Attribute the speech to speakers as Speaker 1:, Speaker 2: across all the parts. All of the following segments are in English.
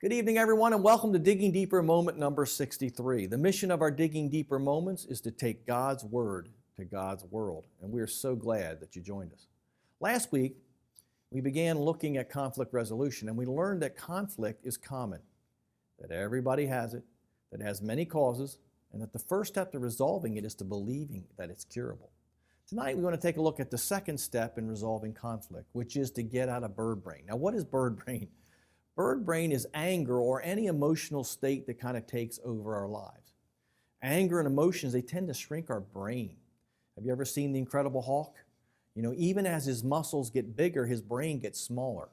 Speaker 1: Good evening, everyone, and welcome to Digging Deeper moment number 63. The mission of our Digging Deeper moments is to take God's Word to God's world, and we are so glad that you joined us. Last week, we began looking at conflict resolution, and we learned that conflict is common, that everybody has it, that it has many causes, and that the first step to resolving it is to believing that it's curable. Tonight, we want to take a look at the second step in resolving conflict, which is to get out of bird brain. Now, what is bird brain? Bird brain is anger or any emotional state that kind of takes over our lives. Anger and emotions, they tend to shrink our brain. Have you ever seen The Incredible Hulk? Even as his muscles get bigger, his brain gets smaller.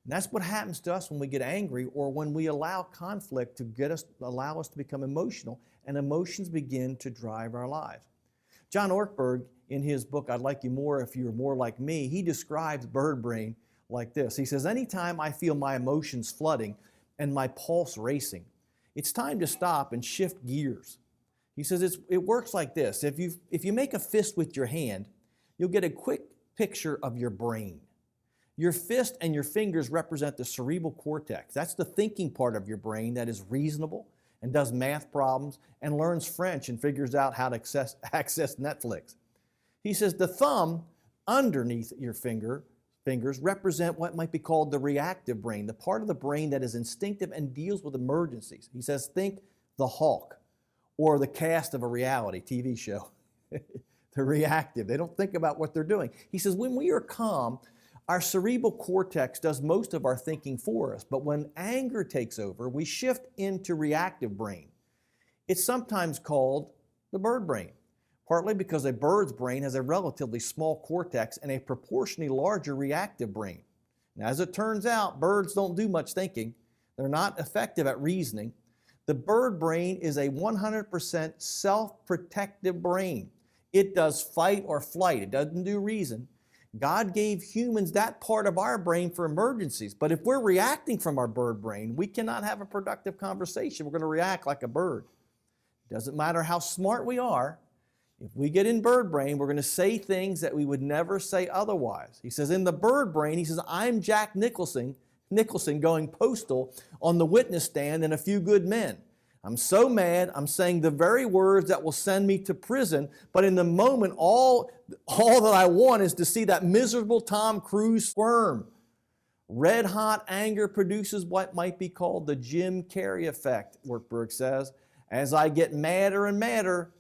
Speaker 1: And that's what happens to us when we get angry or when we allow conflict to allow us to become emotional, and emotions begin to drive our lives. John Ortberg, in his book, I'd Like You More If You Were More Like Me, he describes bird brain like this. He says, anytime I feel my emotions flooding and my pulse racing, it's time to stop and shift gears. He says it works like this. If you make a fist with your hand, you'll get a quick picture of your brain. Your fist and your fingers represent the cerebral cortex. That's the thinking part of your brain that is reasonable and does math problems and learns French and figures out how to access Netflix. He says the thumb underneath your fingers represent what might be called the reactive brain, the part of the brain that is instinctive and deals with emergencies. He says, think the Hulk or the cast of a reality TV show. They're reactive. They don't think about what they're doing. He says, when we are calm, our cerebral cortex does most of our thinking for us. But when anger takes over, we shift into reactive brain. It's sometimes called the bird brain, partly because a bird's brain has a relatively small cortex and a proportionally larger reactive brain. Now, as it turns out, birds don't do much thinking. They're not effective at reasoning. The bird brain is a 100% self-protective brain. It does fight or flight. It doesn't do reason. God gave humans that part of our brain for emergencies. But if we're reacting from our bird brain, we cannot have a productive conversation. We're going to react like a bird. It doesn't matter how smart we are. If we get in bird brain, we're going to say things that we would never say otherwise. He says, in the bird brain, he says, I'm Jack Nicholson going postal on the witness stand and A Few Good Men. I'm so mad, I'm saying the very words that will send me to prison, but in the moment, all that I want is to see that miserable Tom Cruise squirm. Red hot anger produces what might be called the Jim Carrey effect, Ortberg says. As I get madder and madder,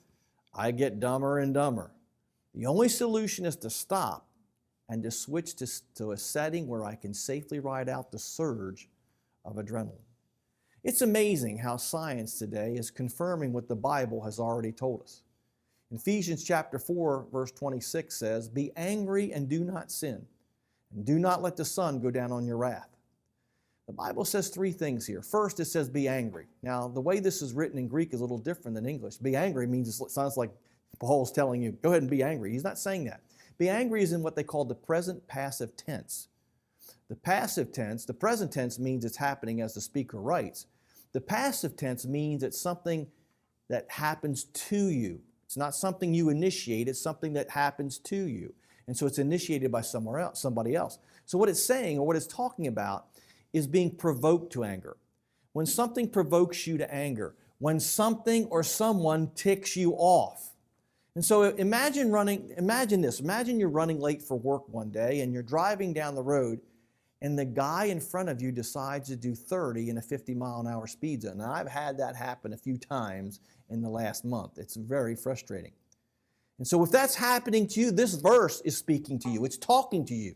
Speaker 1: I get dumber and dumber. The only solution is to stop and to switch to a setting where I can safely ride out the surge of adrenaline. It's amazing how science today is confirming what the Bible has already told us. Ephesians chapter 4, verse 26 says, be angry and do not sin, and do not let the sun go down on your wrath. The Bible says three things here. First, it says be angry. Now, the way this is written in Greek is a little different than English. Be angry means it sounds like Paul's telling you, go ahead and be angry. He's not saying that. Be angry is in what they call the present passive tense. The passive tense, the present tense means it's happening as the speaker writes. The passive tense means it's something that happens to you. It's not something you initiate, it's something that happens to you. And so it's initiated by somebody else. So what it's saying, or what it's talking about, is being provoked to anger. When something provokes you to anger, when something or someone ticks you off. And so imagine this. Imagine you're running late for work one day and you're driving down the road and the guy in front of you decides to do 30 in a 50-mile-an-hour speed zone. Now, I've had that happen a few times in the last month. It's very frustrating. And so if that's happening to you, this verse is speaking to you. It's talking to you.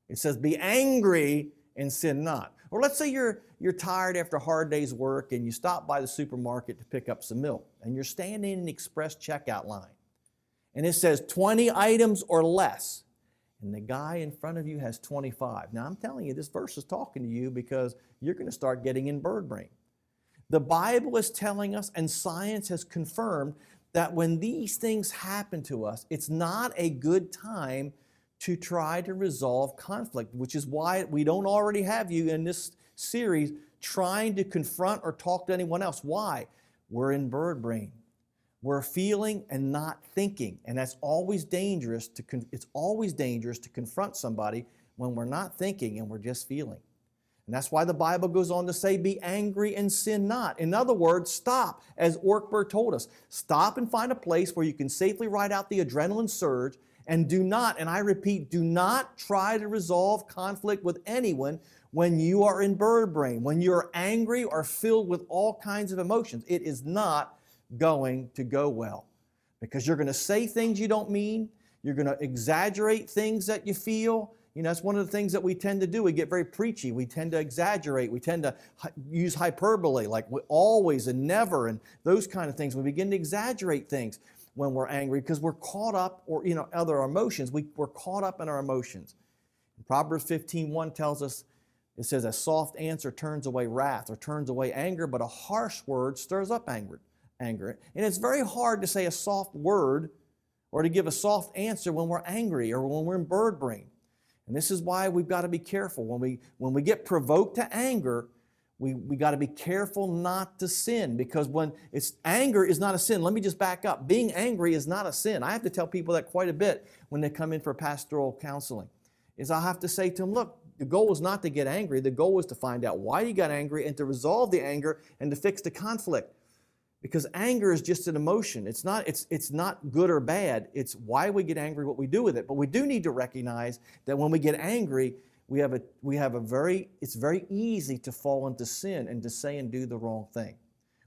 Speaker 1: It says, be angry and sin not. Or let's say you're tired after a hard day's work and you stop by the supermarket to pick up some milk and you're standing in the express checkout line. And it says 20 items or less. And the guy in front of you has 25. Now, I'm telling you, this verse is talking to you because you're going to start getting in bird brain. The Bible is telling us, and science has confirmed, that when these things happen to us, it's not a good time to try to resolve conflict, which is why we don't already have you in this series trying to confront or talk to anyone else. Why? We're in bird brain. We're feeling and not thinking, and that's always dangerous. It's always dangerous to confront somebody when we're not thinking and we're just feeling. And that's why the Bible goes on to say, be angry and sin not. In other words, stop, as Ortberg told us. Stop and find a place where you can safely ride out the adrenaline surge, and do not, and I repeat, do not try to resolve conflict with anyone when you are in bird brain, when you're angry or filled with all kinds of emotions. It is not going to go well, because you're going to say things you don't mean. You're going to exaggerate things that you feel. You know, that's one of the things that we tend to do. We get very preachy. We tend to exaggerate. We tend to use hyperbole, like always and never, and those kind of things. We begin to exaggerate things when we're angry because we're caught up, or, other emotions. We're caught up in our emotions. Proverbs 15:1 tells us, it says, a soft answer turns away wrath or turns away anger, but a harsh word stirs up anger. And it's very hard to say a soft word or to give a soft answer when we're angry or when we're in bird brain. And this is why we've got to be careful. When we get provoked to anger, we got to be careful not to sin, because anger is not a sin. Let me just back up. Being angry is not a sin. I have to tell people that quite a bit when they come in for pastoral counseling. I have to say to them, look, the goal is not to get angry. The goal is to find out why you got angry and to resolve the anger and to fix the conflict. Because anger is just an emotion. It's not good or bad. It's why we get angry, what we do with it. But we do need to recognize that when we get angry, it's very easy to fall into sin and to say and do the wrong thing,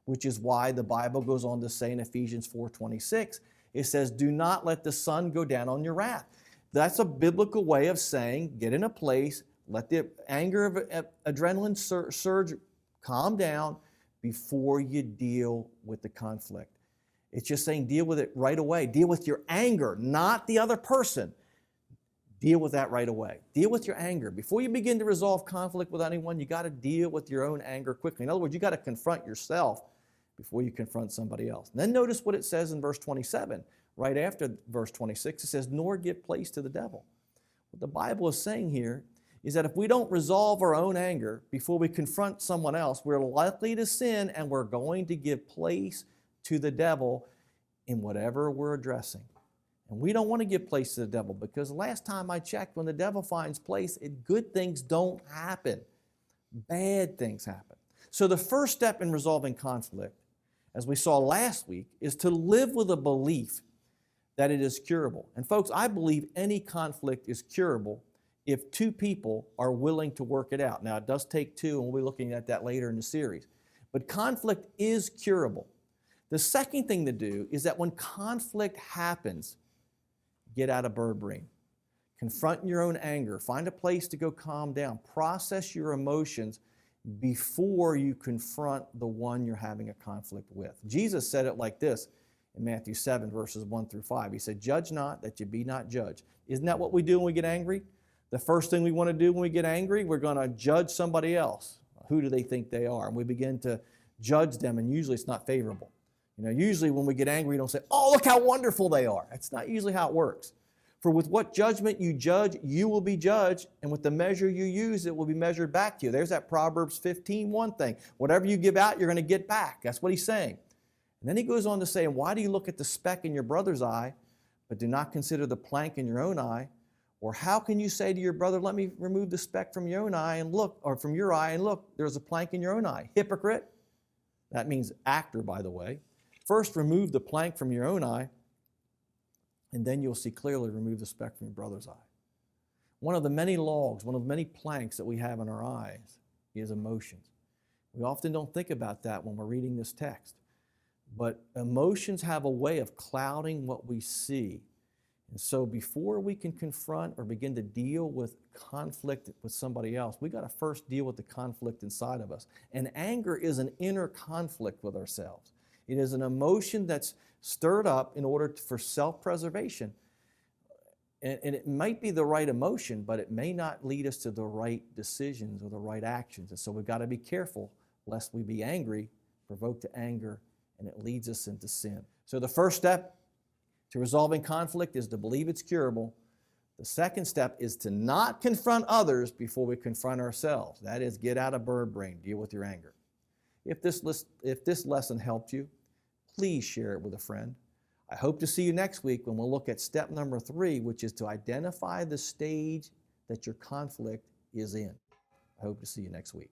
Speaker 1: which is why the Bible goes on to say in Ephesians 4:26, it says, do not let the sun go down on your wrath. That's a biblical way of saying, get in a place, let the anger of adrenaline surge calm down before you deal with the conflict. It's just saying deal with it right away. Deal with your anger, not the other person. Deal with that right away. Deal with your anger. Before you begin to resolve conflict with anyone, you got to deal with your own anger quickly. In other words, you got to confront yourself before you confront somebody else. And then notice what it says in verse 27. Right after verse 26, it says, nor give place to the devil. What the Bible is saying here is that if we don't resolve our own anger before we confront someone else, we're likely to sin, and we're going to give place to the devil in whatever we're addressing. And we don't want to give place to the devil, because last time I checked, when the devil finds place, good things don't happen. Bad things happen. So the first step in resolving conflict, as we saw last week, is to live with a belief that it is curable. And folks, I believe any conflict is curable if two people are willing to work it out. Now, it does take two, and we'll be looking at that later in the series. But conflict is curable. The second thing to do is that when conflict happens, get out of bird brain. Confront your own anger. Find a place to go calm down. Process your emotions before you confront the one you're having a conflict with. Jesus said it like this in Matthew 7, verses 1 through 5. He said, judge not, that you be not judged. Isn't that what we do when we get angry? The first thing we want to do when we get angry, we're going to judge somebody else. Who do they think they are? And we begin to judge them, and usually it's not favorable. Usually when we get angry, we don't say, oh, look how wonderful they are. That's not usually how it works. For with what judgment you judge, you will be judged, and with the measure you use, it will be measured back to you. There's that Proverbs 15:1 thing. Whatever you give out, you're going to get back. That's what he's saying. And then he goes on to say, why do you look at the speck in your brother's eye, but do not consider the plank in your own eye? Or how can you say to your brother, let me remove the speck from your own eye and look, or from your eye and look, there's a plank in your own eye. Hypocrite. That means actor, by the way. First, remove the plank from your own eye, and then you'll see clearly remove the speck from your brother's eye. One of the many logs, one of the many planks that we have in our eyes is emotions. We often don't think about that when we're reading this text. But emotions have a way of clouding what we see. And so before we can confront or begin to deal with conflict with somebody else, we got to first deal with the conflict inside of us. And anger is an inner conflict with ourselves. It is an emotion that's stirred up in order for self-preservation. And it might be the right emotion, but it may not lead us to the right decisions or the right actions. And so we've got to be careful lest we be angry, provoked to anger, and it leads us into sin. So the first step to resolving conflict is to believe it's curable. The second step is to not confront others before we confront ourselves. That is, get out of bird brain, deal with your anger. If this lesson helped you, please share it with a friend. I hope to see you next week when we'll look at step number 3, which is to identify the stage that your conflict is in. I hope to see you next week.